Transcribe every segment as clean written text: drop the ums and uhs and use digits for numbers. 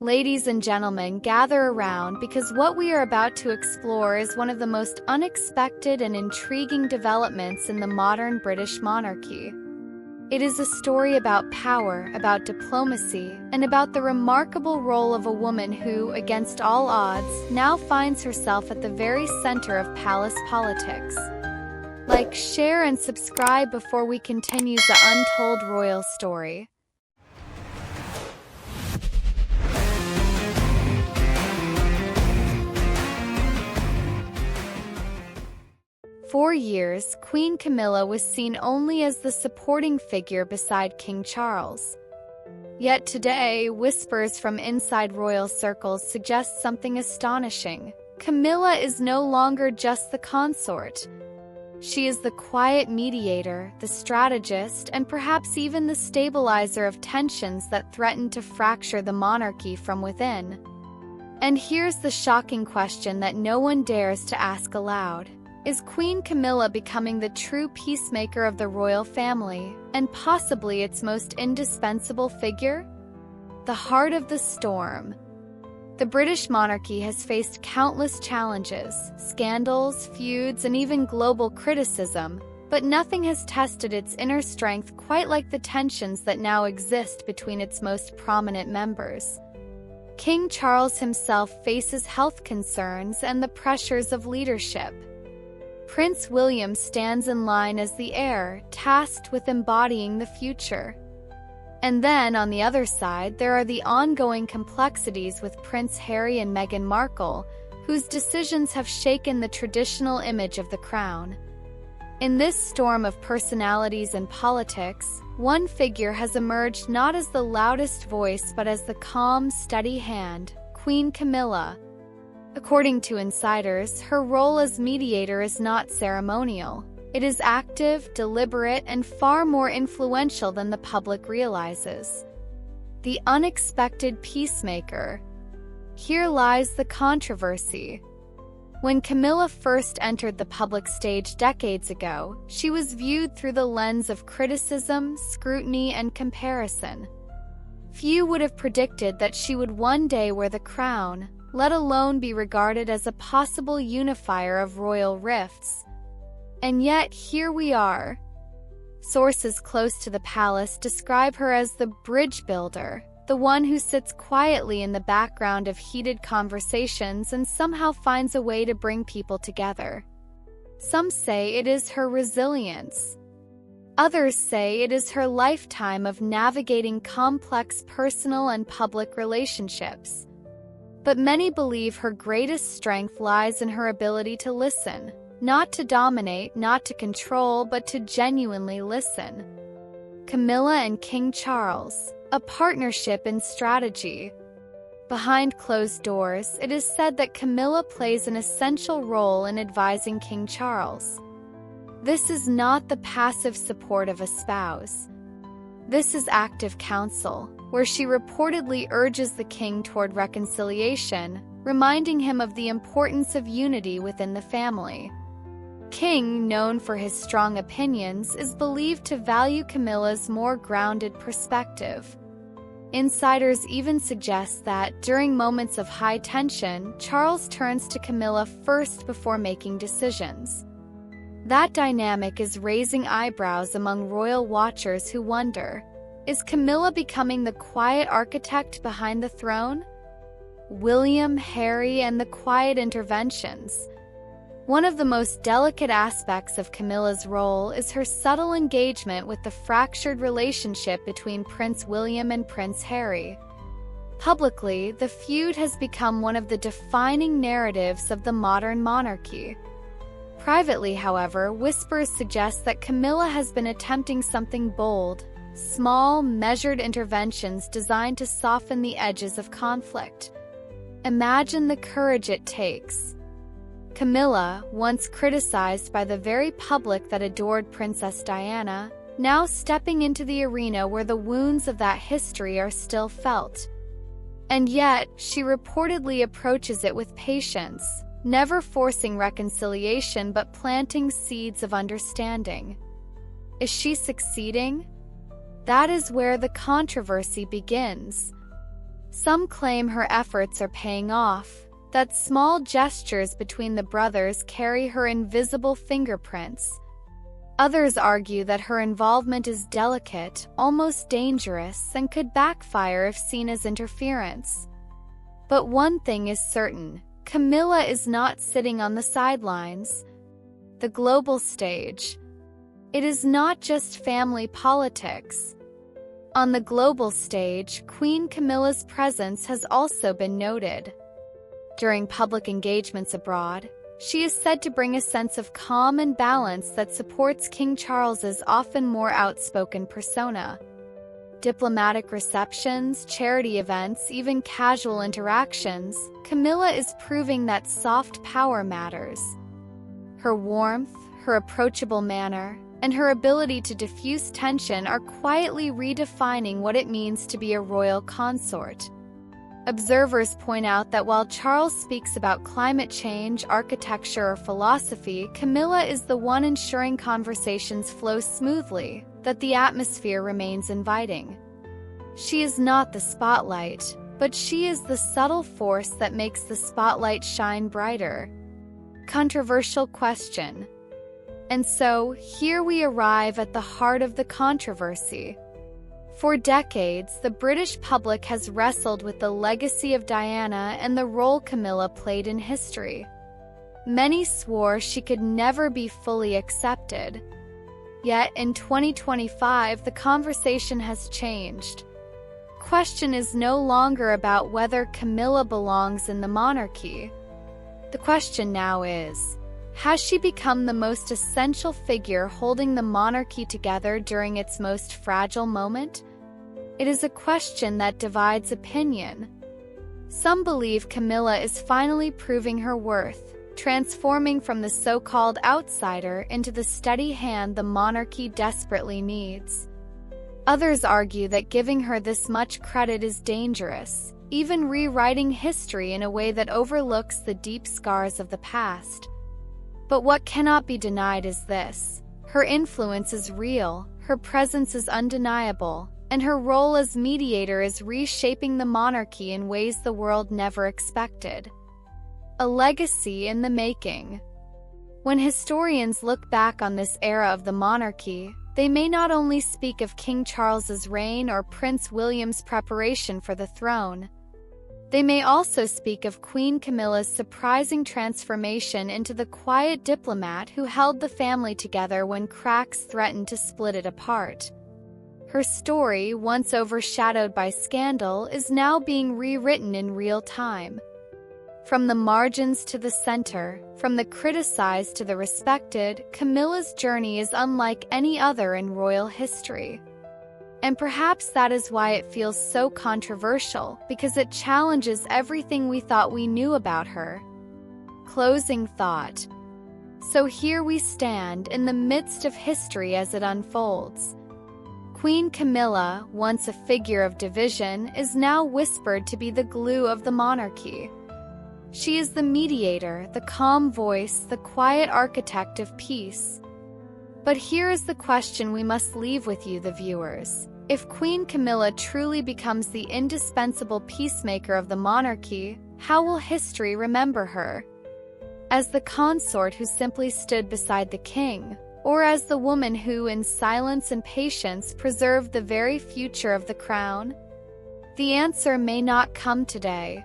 Ladies and gentlemen, gather around because what we are about to explore is one of the most unexpected and intriguing developments in the modern British monarchy. It is a story about power, about diplomacy, and about the remarkable role of a woman who, against all odds, now finds herself at the very center of palace politics. Like, share, and subscribe before we continue the untold royal story. For years, Queen Camilla was seen only as the supporting figure beside King Charles. Yet today, whispers from inside royal circles suggest something astonishing. Camilla is no longer just the consort. She is the quiet mediator, the strategist, and perhaps even the stabilizer of tensions that threaten to fracture the monarchy from within. And here's the shocking question that no one dares to ask aloud. Is Queen Camilla becoming the true peacemaker of the royal family, and possibly its most indispensable figure? The heart of the storm. The British monarchy has faced countless challenges, scandals, feuds, and even global criticism, but nothing has tested its inner strength quite like the tensions that now exist between its most prominent members. King Charles himself faces health concerns and the pressures of leadership. Prince William stands in line as the heir, tasked with embodying the future. And then, on the other side, there are the ongoing complexities with Prince Harry and Meghan Markle, whose decisions have shaken the traditional image of the crown. In this storm of personalities and politics, one figure has emerged not as the loudest voice but as the calm, steady hand, Queen Camilla. According to insiders, her role as mediator is not ceremonial. It is active, deliberate, and far more influential than the public realizes. The unexpected peacemaker. Here lies the controversy. When Camilla first entered the public stage decades ago, she was viewed through the lens of criticism, scrutiny, and comparison. Few would have predicted that she would one day wear the crown, let alone be regarded as a possible unifier of royal rifts. And yet, here we are. Sources close to the palace describe her as the bridge builder, the one who sits quietly in the background of heated conversations and somehow finds a way to bring people together. Some say it is her resilience. Others say it is her lifetime of navigating complex personal and public relationships. But many believe her greatest strength lies in her ability to listen, not to dominate, not to control, but to genuinely listen. Camilla and King Charles, a partnership in strategy. Behind closed doors, it is said that Camilla plays an essential role in advising King Charles. This is not the passive support of a spouse. This is active counsel, where she reportedly urges the king toward reconciliation, reminding him of the importance of unity within the family. King, known for his strong opinions, is believed to value Camilla's more grounded perspective. Insiders even suggest that, during moments of high tension, Charles turns to Camilla first before making decisions. That dynamic is raising eyebrows among royal watchers who wonder, is Camilla becoming the quiet architect behind the throne? William, Harry, and the quiet interventions. One of the most delicate aspects of Camilla's role is her subtle engagement with the fractured relationship between Prince William and Prince Harry. Publicly, the feud has become one of the defining narratives of the modern monarchy. Privately, however, whispers suggest that Camilla has been attempting something bold. Small, measured interventions designed to soften the edges of conflict. Imagine the courage it takes. Camilla, once criticized by the very public that adored Princess Diana, now stepping into the arena where the wounds of that history are still felt. And yet, she reportedly approaches it with patience, never forcing reconciliation but planting seeds of understanding. Is she succeeding? That is where the controversy begins. Some claim her efforts are paying off, that small gestures between the brothers carry her invisible fingerprints. Others argue that her involvement is delicate, almost dangerous, and could backfire if seen as interference. But one thing is certain: Camilla is not sitting on the sidelines. The global stage. It is not just family politics. On the global stage, Queen Camilla's presence has also been noted. During public engagements abroad, she is said to bring a sense of calm and balance that supports King Charles's often more outspoken persona. Diplomatic receptions, charity events, even casual interactions, Camilla is proving that soft power matters. Her warmth, her approachable manner, and her ability to diffuse tension are quietly redefining what it means to be a royal consort. Observers point out that while Charles speaks about climate change, architecture, or philosophy, Camilla is the one ensuring conversations flow smoothly, that the atmosphere remains inviting. She is not the spotlight, but she is the subtle force that makes the spotlight shine brighter. Controversial question. And so, here we arrive at the heart of the controversy. For decades, the British public has wrestled with the legacy of Diana and the role Camilla played in history. Many swore she could never be fully accepted. Yet, in 2025, the conversation has changed. The question is no longer about whether Camilla belongs in the monarchy. The question now is, has she become the most essential figure holding the monarchy together during its most fragile moment? It is a question that divides opinion. Some believe Camilla is finally proving her worth, transforming from the so-called outsider into the steady hand the monarchy desperately needs. Others argue that giving her this much credit is dangerous, even rewriting history in a way that overlooks the deep scars of the past. But what cannot be denied is this: her influence is real, her presence is undeniable, and her role as mediator is reshaping the monarchy in ways the world never expected. A legacy in the making. When historians look back on this era of the monarchy, they may not only speak of King Charles's reign or Prince William's preparation for the throne. They may also speak of Queen Camilla's surprising transformation into the quiet diplomat who held the family together when cracks threatened to split it apart. Her story, once overshadowed by scandal, is now being rewritten in real time. From the margins to the center, from the criticized to the respected, Camilla's journey is unlike any other in royal history. And perhaps that is why it feels so controversial, because it challenges everything we thought we knew about her. Closing thought. So here we stand in the midst of history as it unfolds. Queen Camilla, once a figure of division, is now whispered to be the glue of the monarchy. She is the mediator, the calm voice, the quiet architect of peace. But here is the question we must leave with you, the viewers. If Queen Camilla truly becomes the indispensable peacemaker of the monarchy, how will history remember her? As the consort who simply stood beside the king, or as the woman who, in silence and patience, preserved the very future of the crown? The answer may not come today.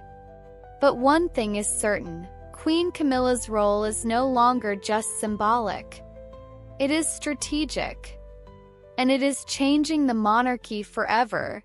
But one thing is certain: Queen Camilla's role is no longer just symbolic. It is strategic. And it is changing the monarchy forever.